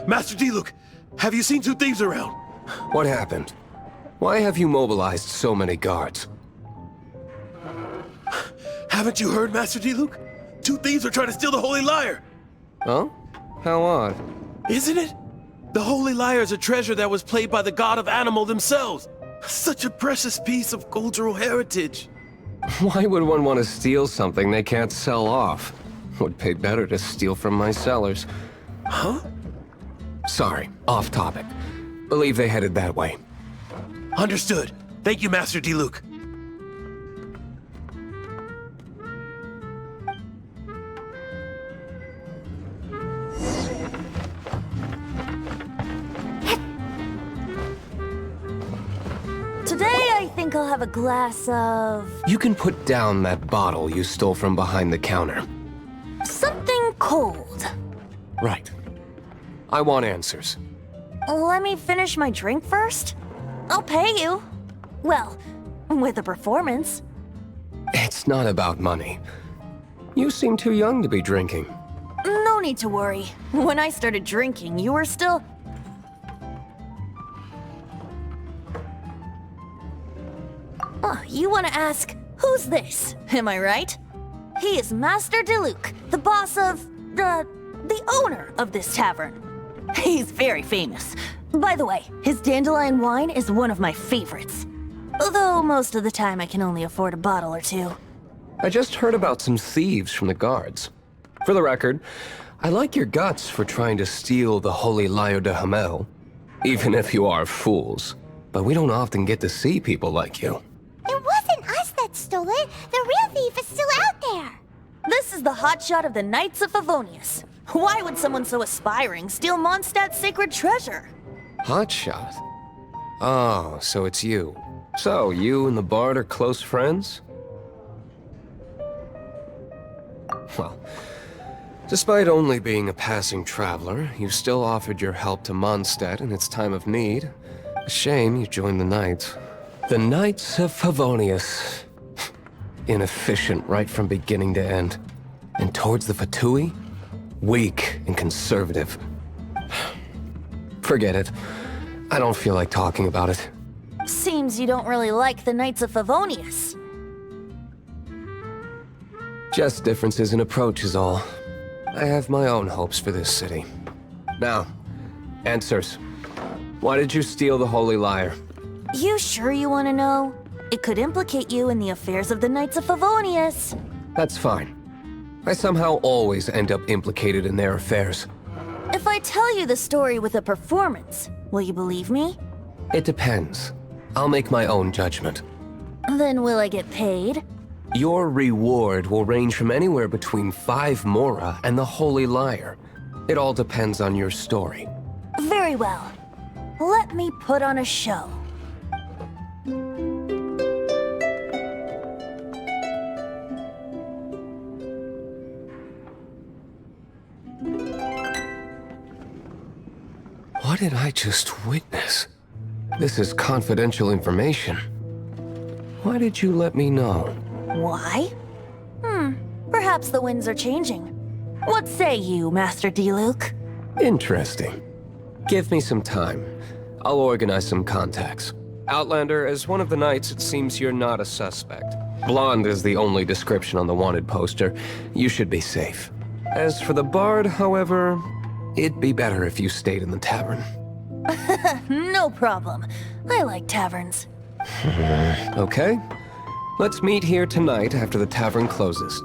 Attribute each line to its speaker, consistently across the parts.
Speaker 1: Master Diluc, have you seen two thieves around?
Speaker 2: What happened? Why have you mobilized so many guards?
Speaker 1: Haven't you heard, Master Diluc? Two thieves are trying to steal the Holy Lyre!
Speaker 2: Oh? How odd.
Speaker 1: Isn't it? The Holy Lyre is a treasure that was played by the god of animal themselves. Such a precious piece of cultural heritage.
Speaker 2: Why would one want to steal something they can't sell off? Would pay better to steal from my sellers.
Speaker 1: Huh?
Speaker 2: Sorry, off topic. Believe they headed that way.
Speaker 1: Understood. Thank you, Master Diluc.
Speaker 3: Today, I think I'll have a glass of...
Speaker 2: You can put down that bottle you stole from behind the counter.
Speaker 3: something cold.
Speaker 2: Right. I want answers.
Speaker 3: Let me finish my drink first. I'll pay you. Well, with a performance.
Speaker 2: It's not about money. You seem too young to be drinking.
Speaker 3: No need to worry. When I started drinking, you were still... Oh, you want to ask, who's this? Am I right? He is Master Diluc, the boss of... the owner of this tavern. He's very famous. By the way, his dandelion wine is one of my favorites. Although most of the time I can only afford a bottle or two.
Speaker 2: I just heard about some thieves from the guards. For the record, I like your guts for trying to steal the holy Lyre Der Himmel. Even if you are fools. But we don't often get to see people like you.
Speaker 4: It wasn't us that stole it. The real thief is still out there.
Speaker 3: This is the hotshot of the Knights of Favonius. Why would someone so aspiring steal Mondstadt's sacred treasure?
Speaker 2: Hotshot? Oh, so it's you. So, you and the bard are close friends? Well, despite only being a passing traveler, you still offered your help to Mondstadt in its time of need. A shame you joined the Knights. The Knights of Favonius. Inefficient right from beginning to end. And towards the Fatui? Weak and conservative. Forget it. I don't feel like talking about it.
Speaker 3: Seems you don't really like the Knights of Favonius.
Speaker 2: Just differences in approach is all. I have my own hopes for this city. Now, answers. Why did you steal the Holy Lyre?
Speaker 3: You sure you want to know? It could implicate you in the affairs of the Knights of Favonius.
Speaker 2: That's fine. I somehow always end up implicated in their affairs.
Speaker 3: If I tell you the story with a performance, will you believe me?
Speaker 2: It depends. I'll make my own judgment.
Speaker 3: Then will I get paid?
Speaker 2: Your reward will range from anywhere between 5 mora and the Holy Lyre. It all depends on your story.
Speaker 3: Very well. Let me put on a show.
Speaker 2: What did I just witness? This is confidential information. Why did you let me know?
Speaker 3: Why? Perhaps the winds are changing. What say you, Master Diluc?
Speaker 2: Interesting. Give me some time. I'll organize some contacts. Outlander, as one of the knights, it seems you're not a suspect. Blonde is the only description on the wanted poster. You should be safe. As for the bard, however, it'd be better if you stayed in the tavern.
Speaker 3: No problem. I like taverns.
Speaker 2: Okay. Let's meet here tonight after the tavern closes.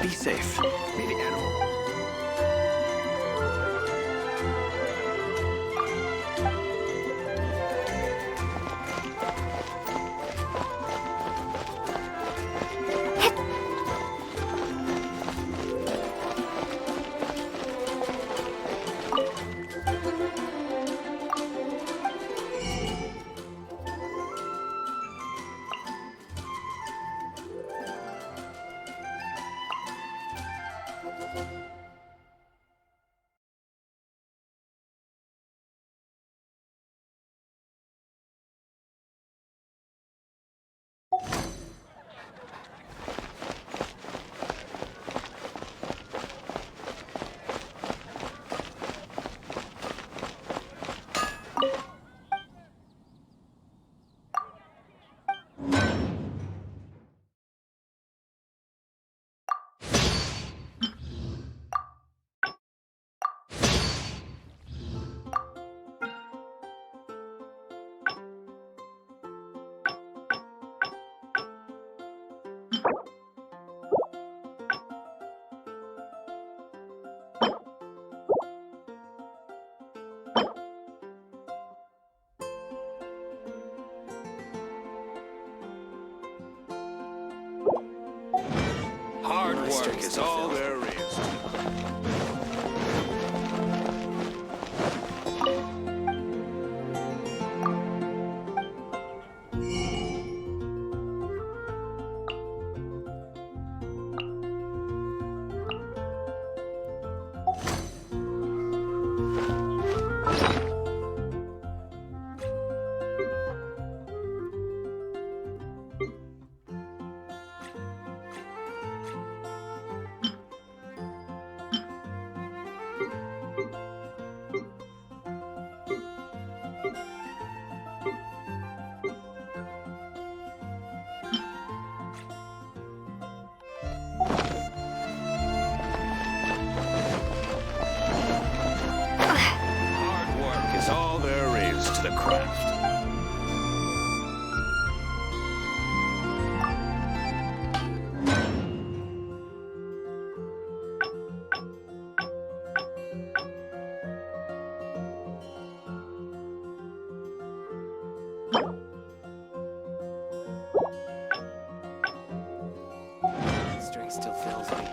Speaker 5: Be safe. May the animal.
Speaker 6: Hard work is all there is. Hard work is all there is to the craft.
Speaker 2: This drink still fills me.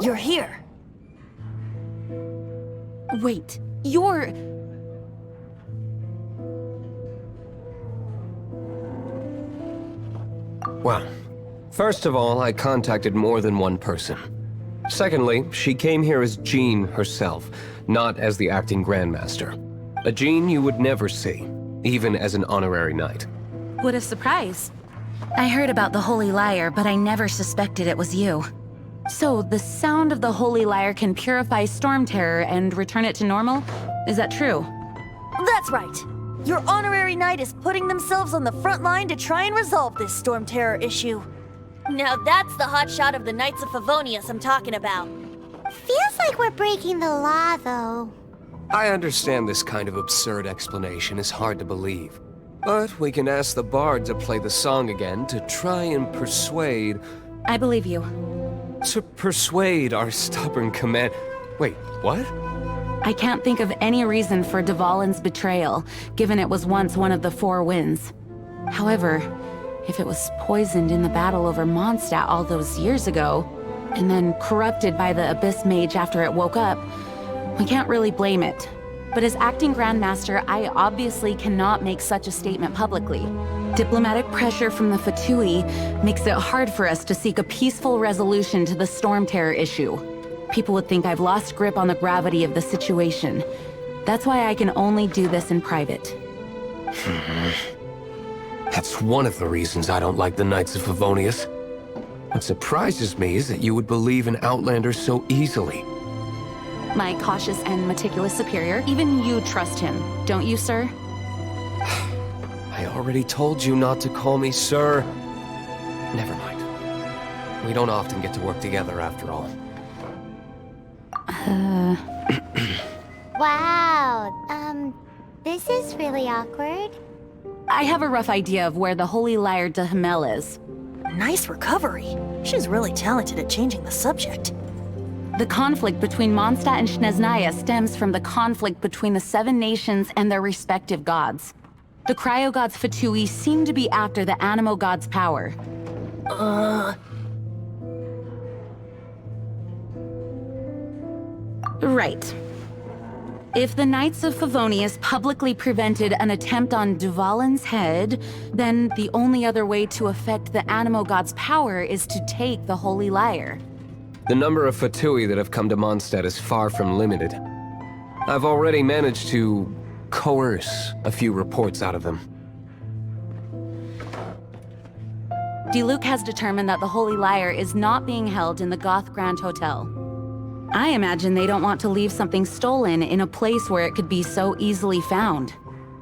Speaker 3: You're here. Wait, you're...
Speaker 2: Well, first of all, I contacted more than one person. Secondly, she came here as Jean herself, not as the acting Grandmaster. A Jean you would never see, even as an honorary knight.
Speaker 7: What a surprise. I heard about the Holy Lyre, but I never suspected it was you. So, the sound of the Holy Lyre can purify Storm Terror and return it to normal? Is that true?
Speaker 3: That's right. Your honorary knight is putting themselves on the front line to try and resolve this Storm Terror issue. Now that's the hotshot of the Knights of Favonius I'm talking about.
Speaker 4: Feels like we're breaking the law, though.
Speaker 2: I understand this kind of absurd explanation is hard to believe. But we can ask the bard to play the song again to try and persuade...
Speaker 7: I believe you.
Speaker 2: To persuade our stubborn command... Wait, what?
Speaker 7: I can't think of any reason for Dvalin's betrayal, given it was once one of the four winds. However, if it was poisoned in the battle over Mondstadt all those years ago, and then corrupted by the Abyss Mage after it woke up, we can't really blame it. But as acting Grandmaster, I obviously cannot make such a statement publicly. Diplomatic pressure from the Fatui makes it hard for us to seek a peaceful resolution to the Storm Terror issue. People would think I've lost grip on the gravity of the situation. That's why I can only do this in private.
Speaker 2: That's one of the reasons I don't like the Knights of Favonius. What surprises me is that you would believe in Outlanders so easily.
Speaker 7: My cautious and meticulous superior, even you trust him, don't you, sir?
Speaker 2: I already told you not to call me sir. Never mind. We don't often get to work together after all.
Speaker 4: Wow, this is really awkward.
Speaker 7: I have a rough idea of where the Holy Lyre Der Himmel is.
Speaker 3: Nice recovery. She's really talented at changing the subject.
Speaker 7: The conflict between Mondstadt and Snezhnaya stems from the conflict between the Seven Nations and their respective gods. The Cryo-Gods Fatui seem to be after the Animo God's power. Right. If the Knights of Favonius publicly prevented an attempt on Dvalin's head, then the only other way to affect the Animo God's power is to take the Holy Lyre.
Speaker 2: The number of Fatui that have come to Mondstadt is far from limited. I've already managed to coerce a few reports out of them.
Speaker 7: Diluc has determined that the Holy Lyre is not being held in the Goth Grand Hotel. I imagine they don't want to leave something stolen in a place where it could be so easily found.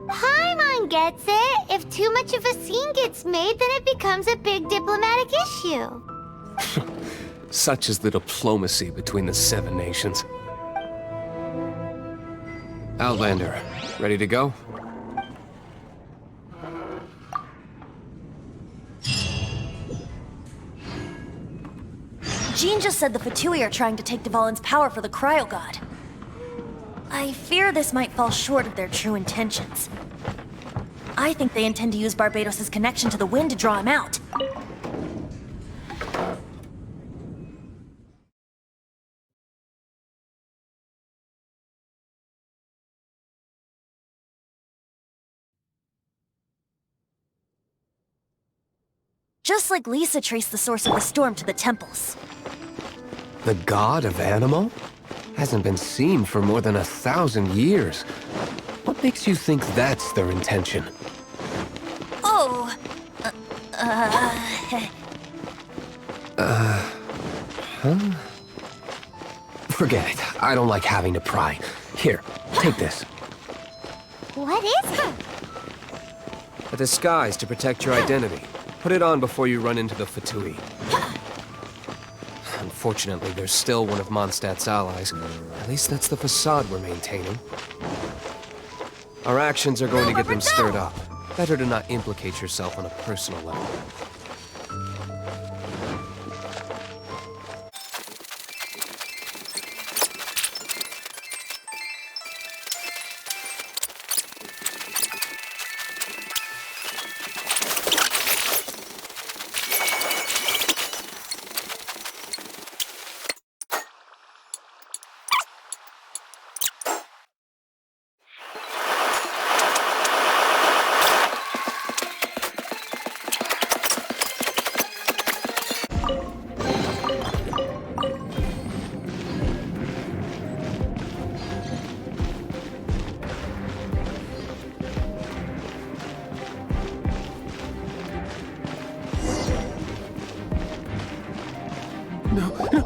Speaker 4: Paimon gets it. If too much of a scene gets made, then it becomes a big diplomatic issue.
Speaker 2: Such is the diplomacy between the Seven Nations. Outlander, ready to go?
Speaker 3: Jean just said the Fatui are trying to take Dvalin's power for the Cryo God. I fear this might fall short of their true intentions. I think they intend to use Barbados' connection to the wind to draw him out. Just like Lisa traced the source of the storm to the temples.
Speaker 2: The god of Animo? Hasn't been seen for more than 1,000 years. What makes you think that's their intention?
Speaker 3: Oh!
Speaker 2: Forget it. I don't like having to pry. Here, take this.
Speaker 4: What is it?
Speaker 2: A disguise to protect your identity. Put it on before you run into the Fatui. Unfortunately, there's still one of Mondstadt's allies. At least that's the facade we're maintaining. Our actions are going to get them stirred up. Better to not implicate yourself on a personal level.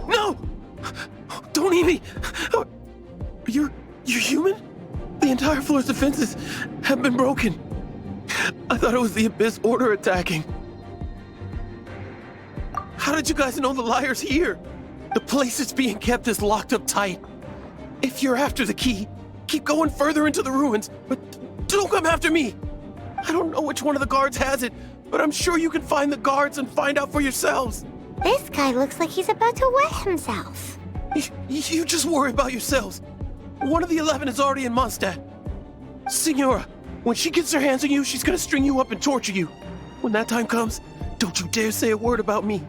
Speaker 1: No! Don't eat me! You're human? The entire floor's defenses have been broken. I thought it was the Abyss Order attacking. How did you guys know the Lyre's here? The place it's being kept is locked up tight. If you're after the key, keep going further into the ruins, but don't come after me. I don't know which one of the guards has it, but I'm sure you can find the guards and find out for yourselves.
Speaker 4: This guy looks like he's about to wet himself.
Speaker 1: You just worry about yourselves. One of the 11 is already in Mondstadt. Signora, when she gets her hands on you, she's gonna string you up and torture you. When that time comes, don't you dare say a word about me.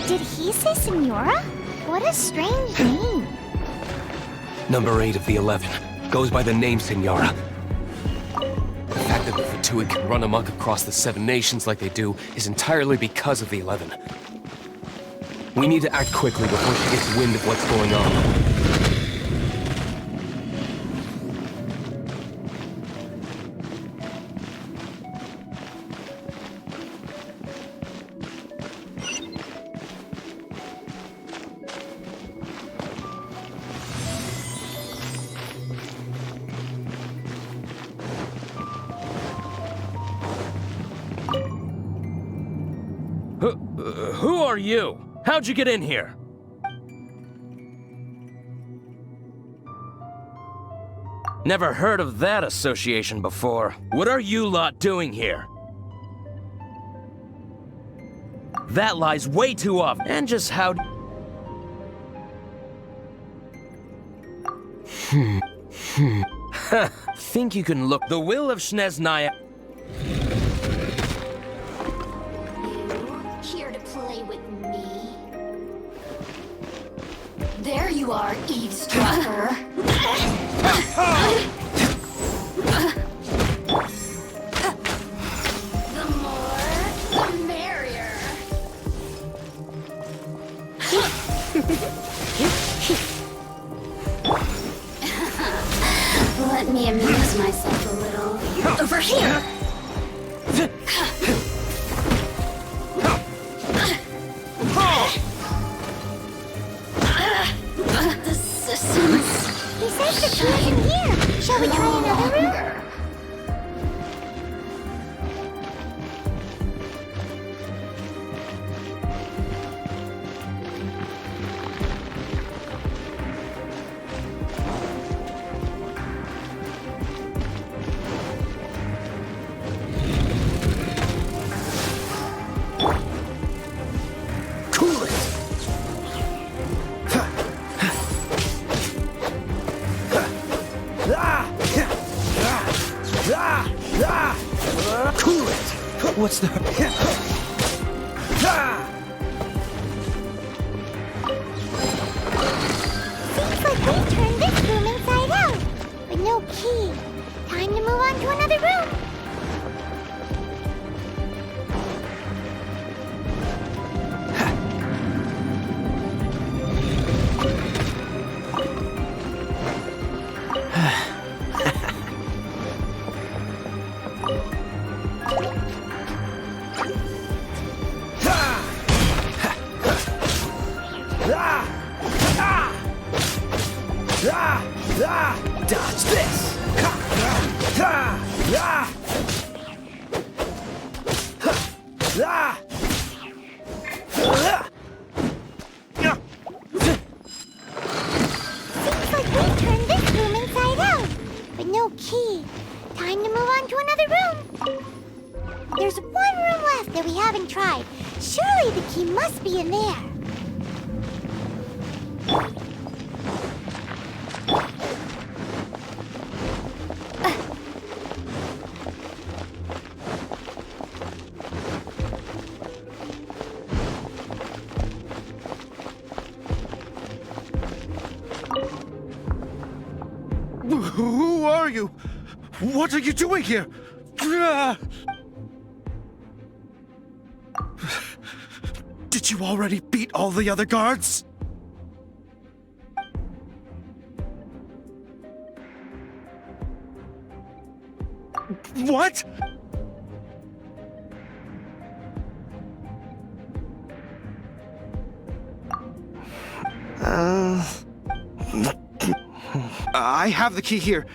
Speaker 4: Did he say Senora? What a strange name.
Speaker 2: Number 8 of the 11 goes by the name Senora. The fact that the Fatui can run amok across the 7 nations like they do is entirely because of the 11. We need to act quickly before she gets wind of what's going on.
Speaker 8: Who are you? How'd you get in here? Never heard of that association before. What are you lot doing here? That lies way too off. And just how... Think you can look the will of Shneznaya...
Speaker 9: Here to play with me? There you are, eavesdropper. The more, the merrier. Let me amuse myself a little. Over here! The systems.
Speaker 4: He says the key's in here. Shall we try another room?
Speaker 8: What's the...
Speaker 4: Seems like we turned this room inside out. With no key. Time to move on to another room.
Speaker 8: Dodge this!
Speaker 4: Seems like we turned this room inside out. With no key. Time to move on to another room. There's one room left that we haven't tried. Surely the key must be in there.
Speaker 1: Who are you? What are you doing here? Did you already beat all the other guards? What? I have the key here.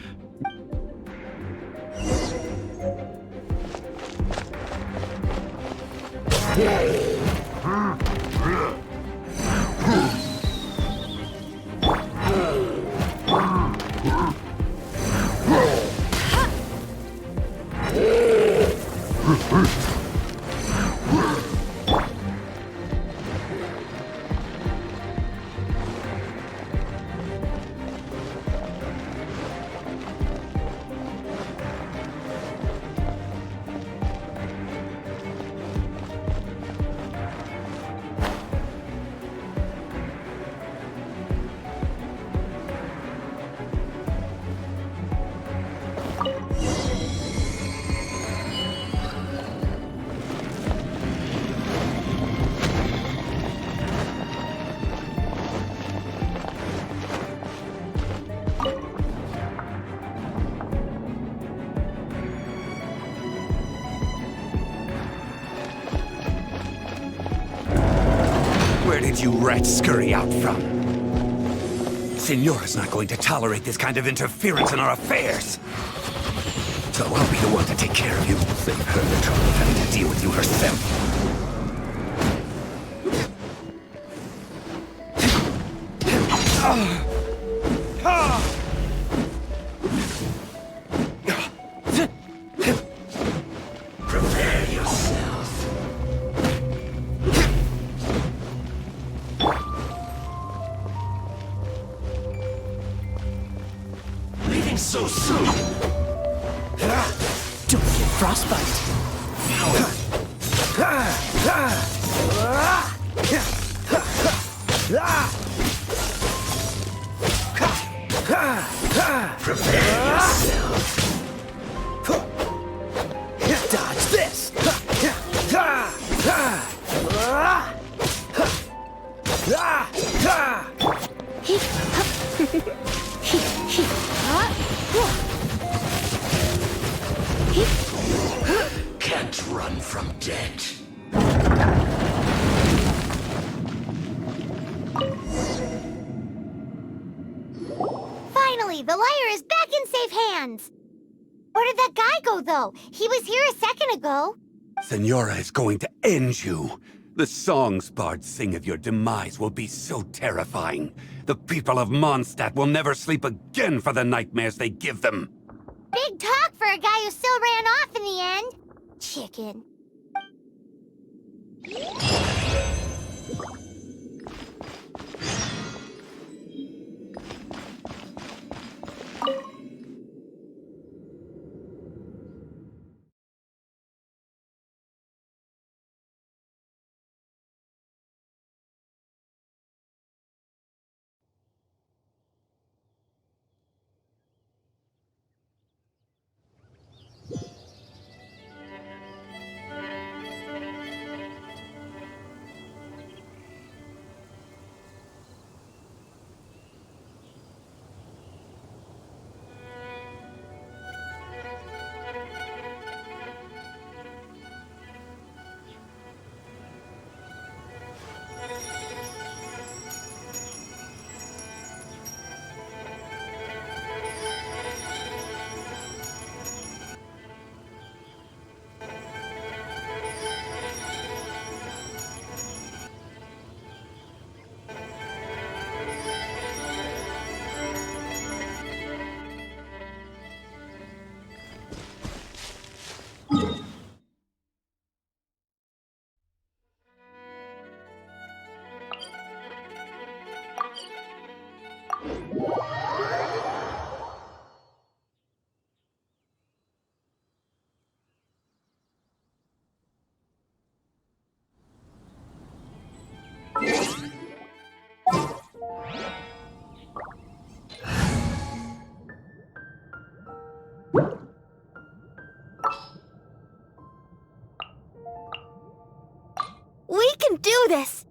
Speaker 5: did you rats scurry out from? Signora's not going to tolerate this kind of interference in our affairs. So I'll be the one to take care of you. Save her the trouble of having to deal with you herself. Prepare yourself. Leaving so soon.
Speaker 3: Don't get frostbite.
Speaker 5: Prepare yourself.
Speaker 3: Dodge this.
Speaker 5: Can't run from dead.
Speaker 4: Finally, the lyre is back in safe hands. Where did that guy go, though? He was here a second ago.
Speaker 5: Signora is going to end you. The songs bards sing of your demise will be so terrifying. The people of Mondstadt will never sleep again for the nightmares they give them.
Speaker 4: Big talk for a guy who still ran off in the end. Chicken. We can do this!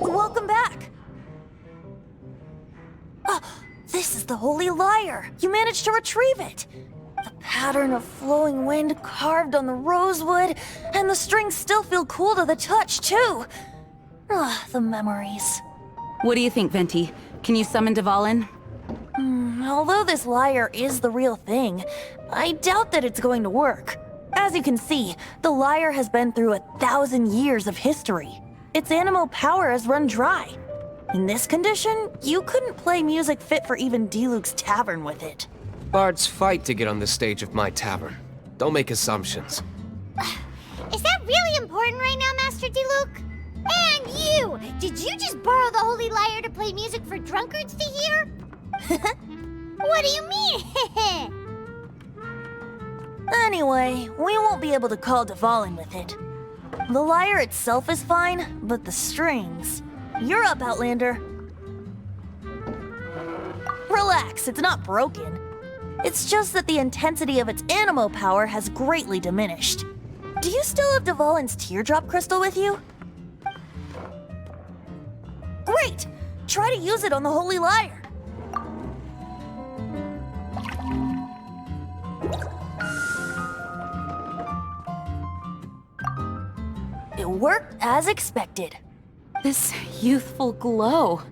Speaker 4: Welcome back! This is the Holy Lyre! You managed to retrieve it! The pattern of flowing wind carved on the rosewood, and the strings still feel cool to the touch, too! The memories.
Speaker 7: What do you think, Venti? Can you summon Dvalin?
Speaker 3: Although this lyre is the real thing, I doubt that it's going to work. As you can see, the lyre has been through 1,000 years of history. Its animal power has run dry. In this condition, you couldn't play music fit for even Diluc's tavern with it.
Speaker 2: Bards fight to get on the stage of my tavern. Don't make assumptions.
Speaker 4: Is that really important right now, Master Diluc? And you! Did you just borrow the Holy Lyre to play music for drunkards to hear? What do you mean?
Speaker 3: Anyway, we won't be able to call Dvalin with it. The lyre itself is fine, but the strings... You're up, Outlander. Relax, it's not broken. It's just that the intensity of its animo power has greatly diminished. Do you still have Dvalin's teardrop crystal with you? Great! Try to use it on the Holy Lyre. It worked as expected.
Speaker 7: This youthful glow.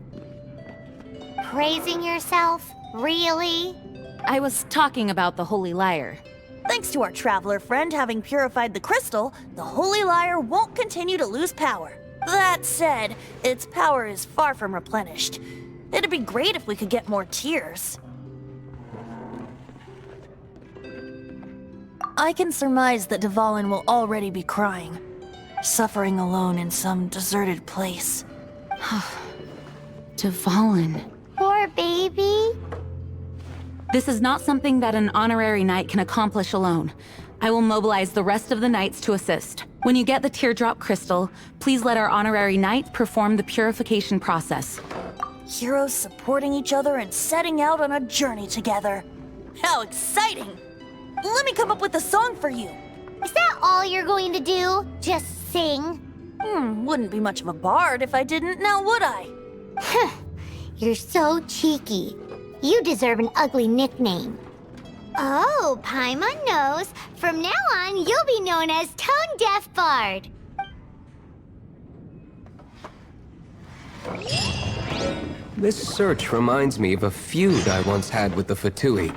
Speaker 4: Praising yourself? Really?
Speaker 7: I was talking about the Holy Lyre.
Speaker 3: Thanks to our traveler friend having purified the crystal, the Holy Lyre won't continue to lose power. That said, its power is far from replenished. It'd be great if we could get more tears. I can surmise that Dvalin will already be crying, suffering alone in some deserted place.
Speaker 7: Dvalin.
Speaker 4: Poor baby.
Speaker 7: This is not something that an honorary knight can accomplish alone. I will mobilize the rest of the knights to assist. When you get the teardrop crystal, please let our honorary knight perform the purification process.
Speaker 3: Heroes supporting each other and setting out on a journey together. How exciting! Let me come up with a song for you.
Speaker 4: Is that all you're going to do? Just sing?
Speaker 3: Wouldn't be much of a bard if I didn't, now would I?
Speaker 4: You're so cheeky. You deserve an ugly nickname. Oh, Paimon knows. From now on, you'll be known as Tone Deaf Bard.
Speaker 2: This search reminds me of a feud I once had with the Fatui.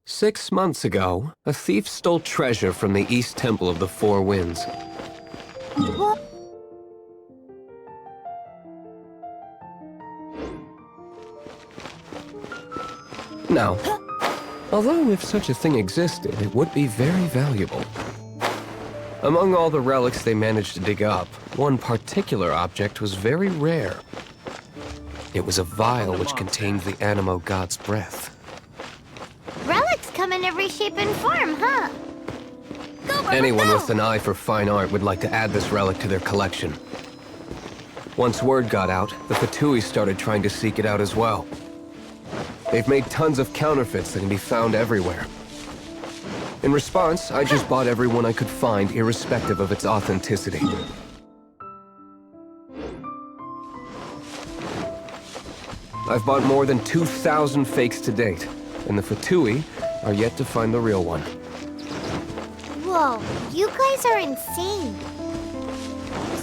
Speaker 2: "6 months ago, a thief stole treasure from the East Temple of the Four Winds. Now, although if such a thing existed, it would be very valuable. Among all the relics they managed to dig up, one particular object was very rare. It was a vial which contained the Animo God's breath.
Speaker 4: Relics come in every shape and form, huh?
Speaker 2: Anyone with an eye for fine art would like to add this relic to their collection. Once word got out, the Fatui started trying to seek it out as well. They've made tons of counterfeits that can be found everywhere. In response, I just bought every one I could find, irrespective of its authenticity. I've bought more than 2,000 fakes to date, and the Fatui are yet to find the real one.
Speaker 4: Whoa, you guys are insane.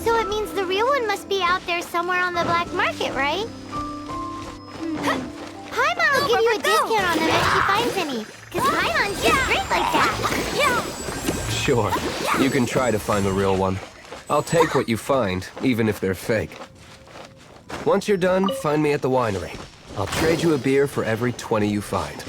Speaker 4: So it means the real one must be out there somewhere on the black market, right? Paimon will give you a discount on them if she finds any. Because Paimon's just great like that.
Speaker 2: Sure, you can try to find the real one. I'll take what you find, even if they're fake. Once you're done, find me at the winery. I'll trade you a beer for every 20 you find.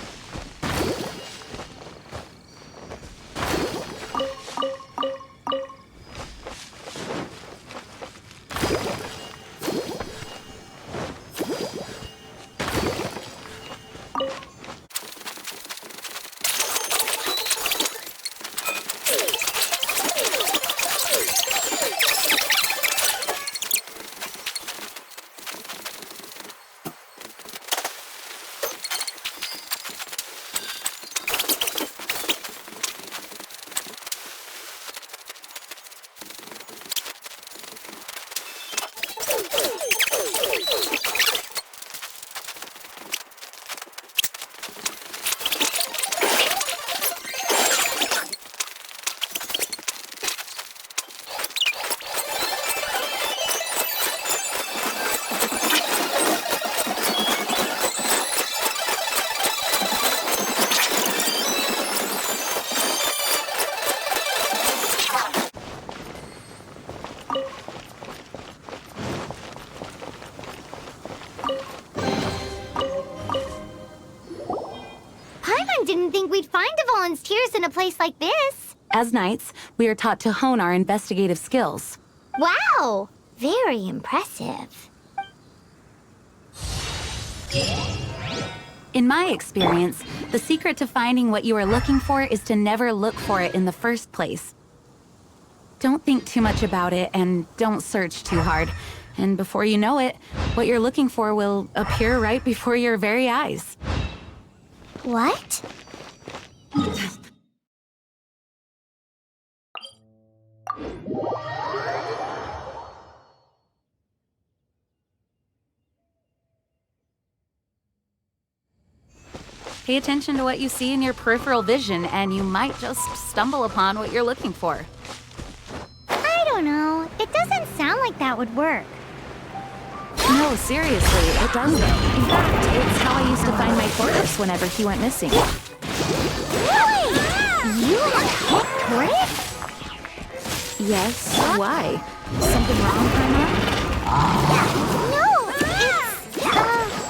Speaker 4: women's tears in a place like this.
Speaker 7: As knights, we are taught to hone our investigative skills.
Speaker 4: Wow! Very impressive.
Speaker 7: In my experience, the secret to finding what you are looking for is to never look for it in the first place. Don't think too much about it and don't search too hard. And before you know it, what you're looking for will appear right before your very eyes.
Speaker 4: What?
Speaker 7: Pay attention to what you see in your peripheral vision, and you might just stumble upon what you're looking for.
Speaker 4: I don't know. It doesn't sound like that would work.
Speaker 7: No, seriously, it does though. In fact, it's how I used to find my tortoise whenever he went missing.
Speaker 4: Really? You have pet tortoise?
Speaker 7: Yes, why? Something wrong, Paimon?
Speaker 4: No, it's,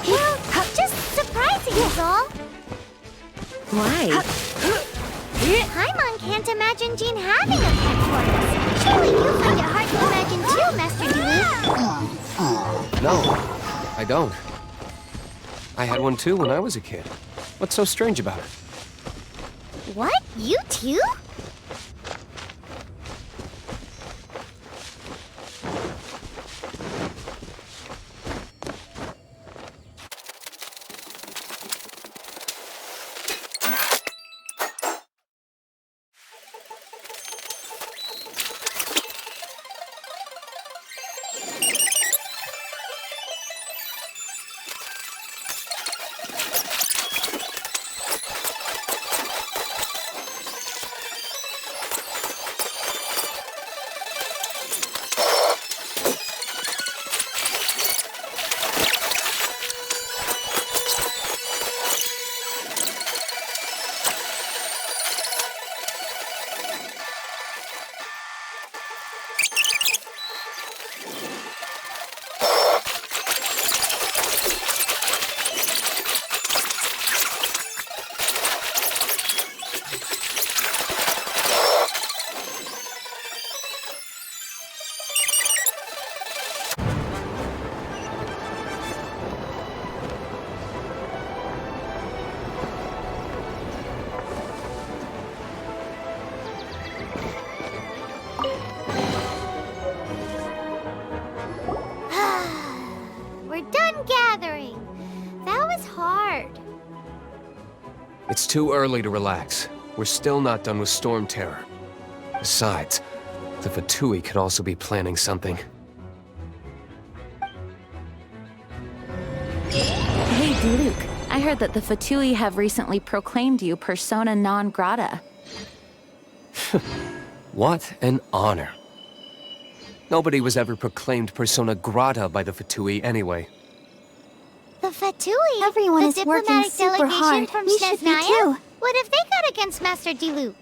Speaker 4: well, just surprising is all.
Speaker 7: Why?
Speaker 4: Paimon can't imagine Jean having a pet tortoise. Surely you find it hard to imagine too, Master Duluth.
Speaker 2: No, I don't. I had one too when I was a kid. What's so strange about it?
Speaker 4: What? You too? We're done gathering. That was hard.
Speaker 2: It's too early to relax. We're still not done with Storm Terror. Besides, the Fatui could also be planning something.
Speaker 7: Hey, Diluc, I heard that the Fatui have recently proclaimed you persona non grata.
Speaker 2: What an honor. Nobody was ever proclaimed persona grata by the Fatui anyway.
Speaker 4: The Fatui?
Speaker 9: Everyone
Speaker 4: the
Speaker 9: is working
Speaker 4: diplomatic
Speaker 9: super
Speaker 4: delegation
Speaker 9: hard.
Speaker 4: from
Speaker 9: We should be
Speaker 4: Snezhnaya?
Speaker 9: too.
Speaker 4: What have they got against Master Diluc?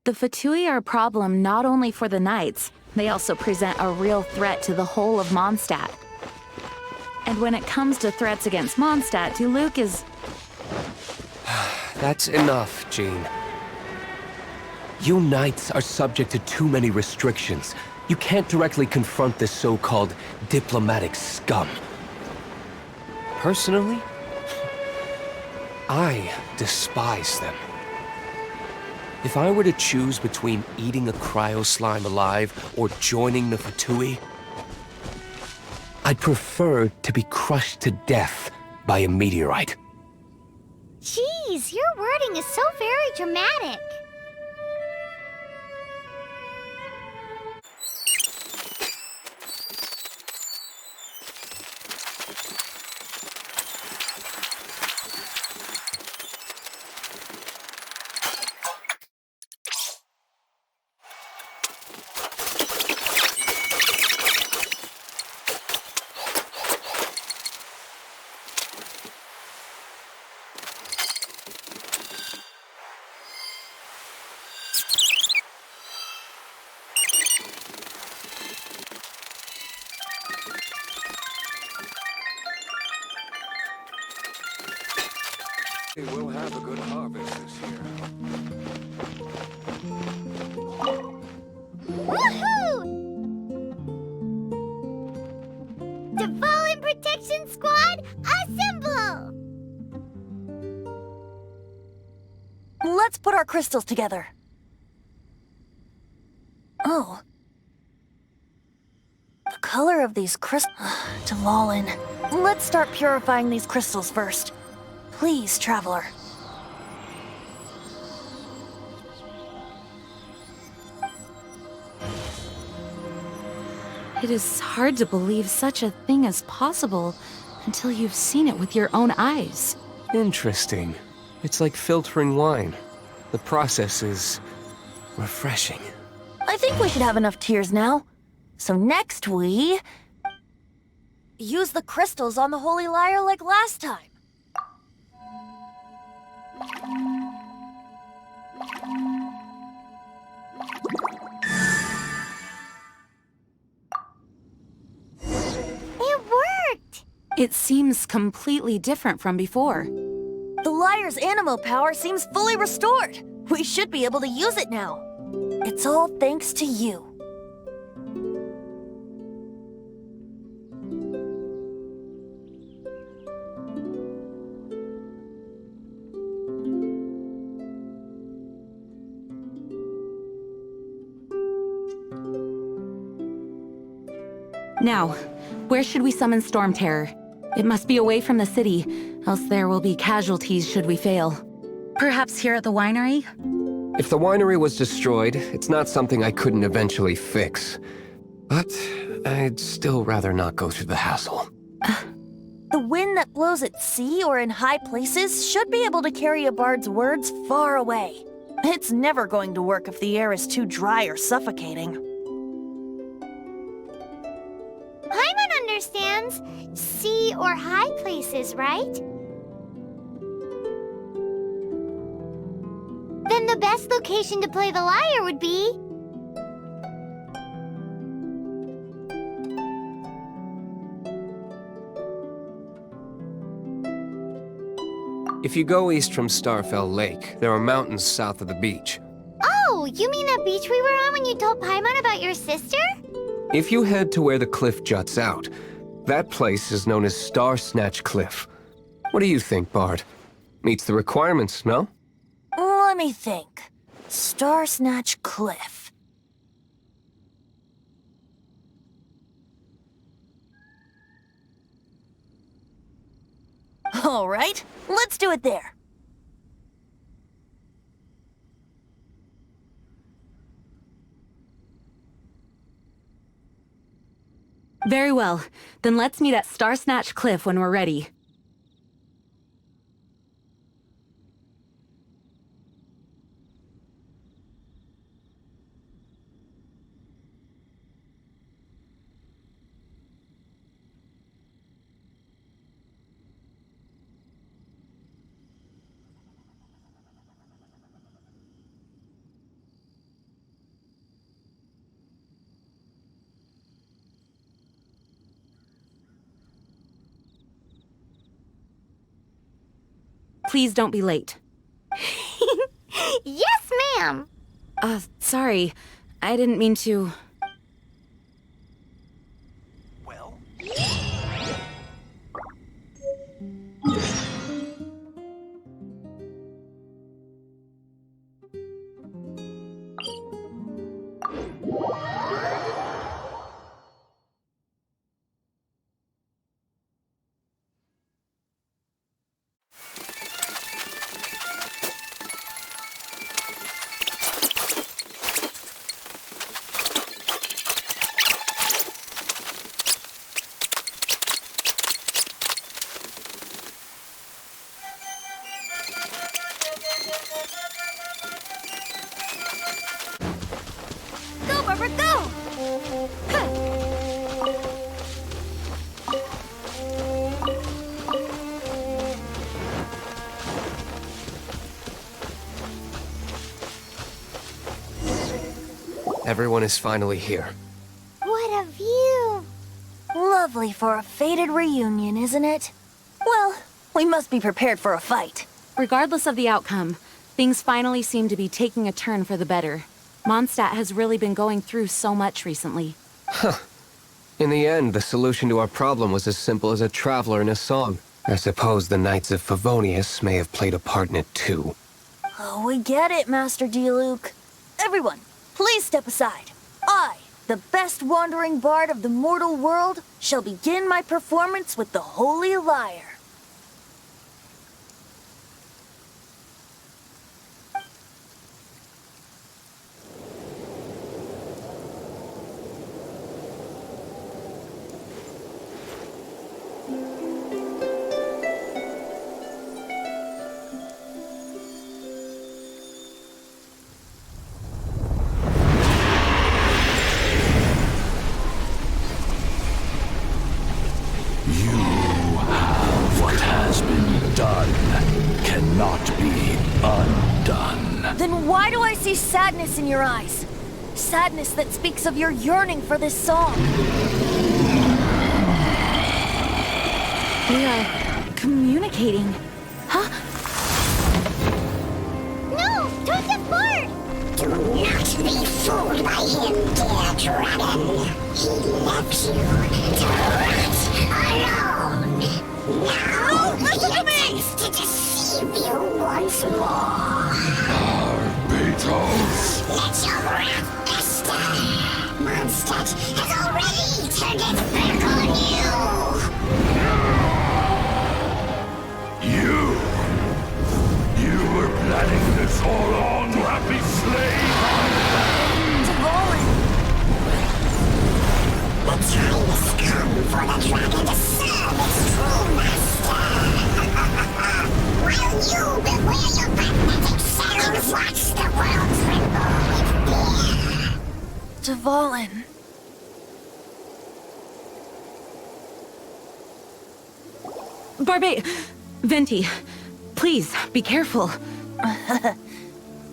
Speaker 7: The Fatui are a problem not only for the Knights, they also present a real threat to the whole of Mondstadt. And when it comes to threats against Mondstadt, Diluc is...
Speaker 2: That's enough, Jean. You Knights are subject to too many restrictions. You can't directly confront this so-called diplomatic scum. Personally, I despise them. If I were to choose between eating a cryo slime alive or joining the Fatui, I'd prefer to be crushed to death by a meteorite.
Speaker 4: Jeez, your wording is so very dramatic.
Speaker 2: We'll have a good harvest this year.
Speaker 4: Woohoo! Dvalin Protection Squad, assemble!
Speaker 3: Let's put our crystals together. Oh. The color of these crystals... Dvalin. Let's start purifying these crystals first. Please, Traveler.
Speaker 7: It is hard to believe such a thing is possible until you've seen it with your own eyes.
Speaker 2: Interesting. It's like filtering wine. The process is refreshing.
Speaker 3: I think we should have enough tears now. So next we... use the crystals on the Holy Lyre like last time.
Speaker 4: It worked!
Speaker 7: It seems completely different from before.
Speaker 3: The Lyre's animo power seems fully restored. We should be able to use it now. It's all thanks to you.
Speaker 7: Now, where should we summon Storm Terror? It must be away from the city, else there will be casualties should we fail. Perhaps here at the winery?
Speaker 2: If the winery was destroyed, it's not something I couldn't eventually fix. But I'd still rather not go through the hassle.
Speaker 3: The wind that blows at sea or in high places should be able to carry a bard's words far away. It's never going to work if the air is too dry or suffocating.
Speaker 4: Paimon understands sea or high places, right? Then the best location to play the lyre would be...
Speaker 2: If you go east from Starfell Lake, there are mountains south of the beach.
Speaker 4: Oh, you mean that beach we were on when you told Paimon about your sister?
Speaker 2: If you head to where the cliff juts out, that place is known as Star Snatch Cliff. What do you think, Bard? Meets the requirements, no?
Speaker 3: Let me think. Star Snatch Cliff. All right, let's do it there.
Speaker 7: Very well. Then let's meet at Star Snatch Cliff when we're ready. Please don't be late.
Speaker 4: Yes, ma'am!
Speaker 7: Sorry. I didn't mean to...
Speaker 6: Well?
Speaker 3: Go, Barbara, go!
Speaker 2: Everyone is finally here.
Speaker 4: What a view!
Speaker 3: Lovely for a fated reunion, isn't it? Well, we must be prepared for a fight.
Speaker 7: Regardless of the outcome, things finally seem to be taking a turn for the better. Mondstadt has really been going through so much recently.
Speaker 2: In the end, the solution to our problem was as simple as a traveler in a song. I suppose the Knights of Favonius may have played a part in it too.
Speaker 3: Oh, we get it, Master Diluc. Everyone, please step aside. I, the best wandering bard of the mortal world, shall begin my performance with the Holy Lyre. Then why do I see sadness in your eyes? Sadness that speaks of your yearning for this song.
Speaker 7: We are communicating. Huh?
Speaker 4: No! Don't get bored!
Speaker 9: Do not be fooled by him, dear dragon. He left you to rot alone. Now he attempts to deceive you once more.
Speaker 6: Beatles!
Speaker 9: Let your wrath fester. Mondstadt has already turned its back on you.
Speaker 6: You were planning this all along to have me slain!
Speaker 3: Dvalin!
Speaker 9: The time has come for the dragon to serve its true master. While you beware your magnetic cells, watch the world tremble with fear.
Speaker 3: Dvalin.
Speaker 7: Venti, please, be careful.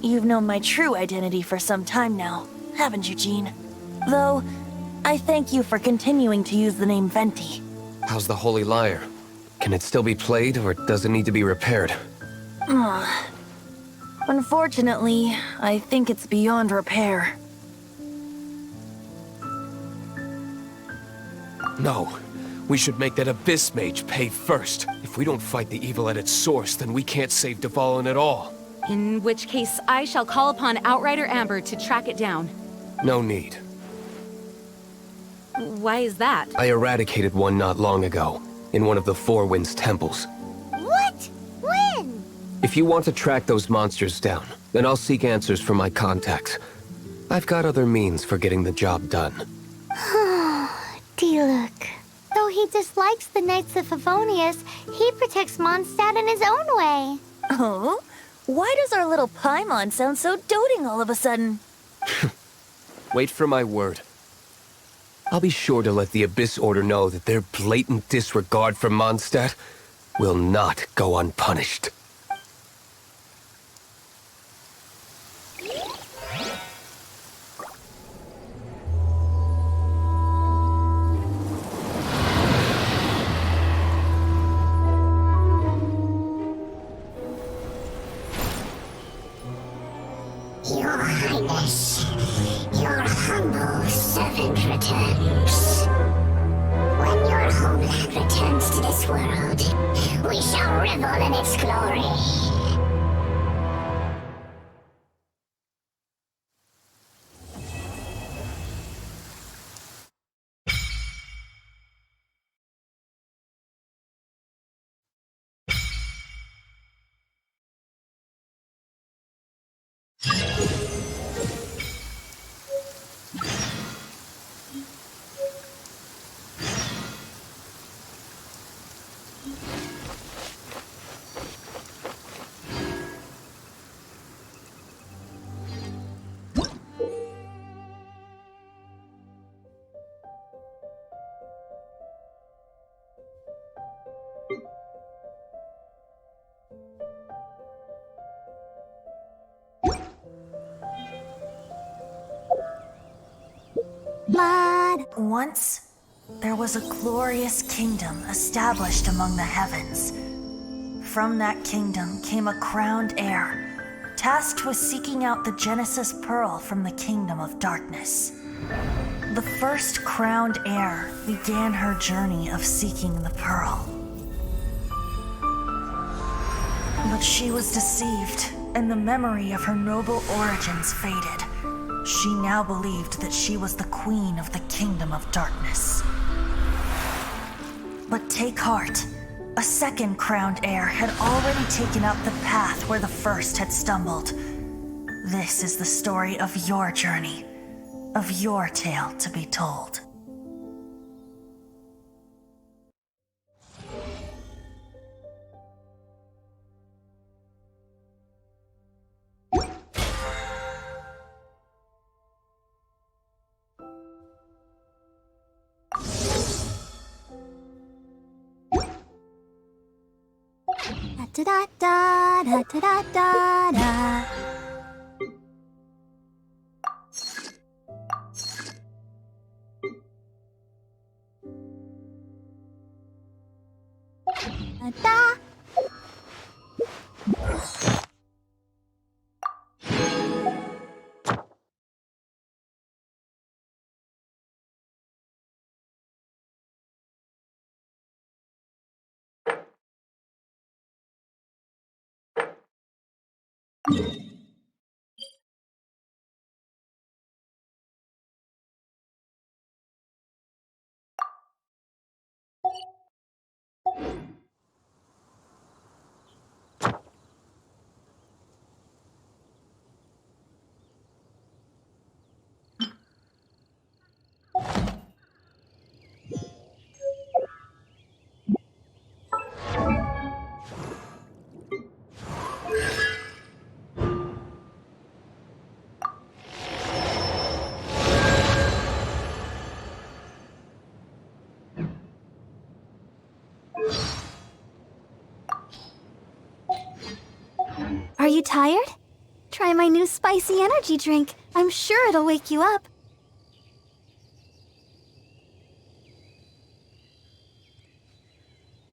Speaker 3: You've known my true identity for some time now, haven't you, Jean? Though, I thank you for continuing to use the name Venti.
Speaker 2: How's the Holy Lyre? Can it still be played, or does it need to be repaired?
Speaker 3: Unfortunately, I think it's beyond repair.
Speaker 2: No. We should make that Abyss Mage pay first. If we don't fight the evil at its source, then we can't save Dvalin at all.
Speaker 7: In which case, I shall call upon Outrider Amber to track it down.
Speaker 2: No need.
Speaker 7: Why is that?
Speaker 2: I eradicated one not long ago, in one of the Four Winds temples.
Speaker 4: What? When?
Speaker 2: If you want to track those monsters down, then I'll seek answers from my contacts. I've got other means for getting the job done.
Speaker 4: Diluc. Though he dislikes the Knights of Favonius, he protects Mondstadt in his own way.
Speaker 3: Oh? Why does our little Paimon sound so doting all of a sudden?
Speaker 2: Wait for my word. I'll be sure to let the Abyss Order know that their blatant disregard for Mondstadt will not go unpunished.
Speaker 9: Your Highness, your humble servant returns. When your homeland returns to this world, we shall revel in its glory.
Speaker 3: Once, there was a glorious kingdom established among the heavens. from that kingdom came a crowned heir, tasked with seeking out the Genesis Pearl from the Kingdom of Darkness. The first crowned heir began her journey of seeking the pearl. But she was deceived, and the memory of her noble origins faded. She now believed that she was the queen of the Kingdom of Darkness. But take heart. A second crowned heir had already taken up the path where the first had stumbled. This is the story of your journey, of your tale to be told.
Speaker 4: Da da da da da da da. Da. Are you tired? Try my new spicy energy drink. I'm sure it'll wake you up.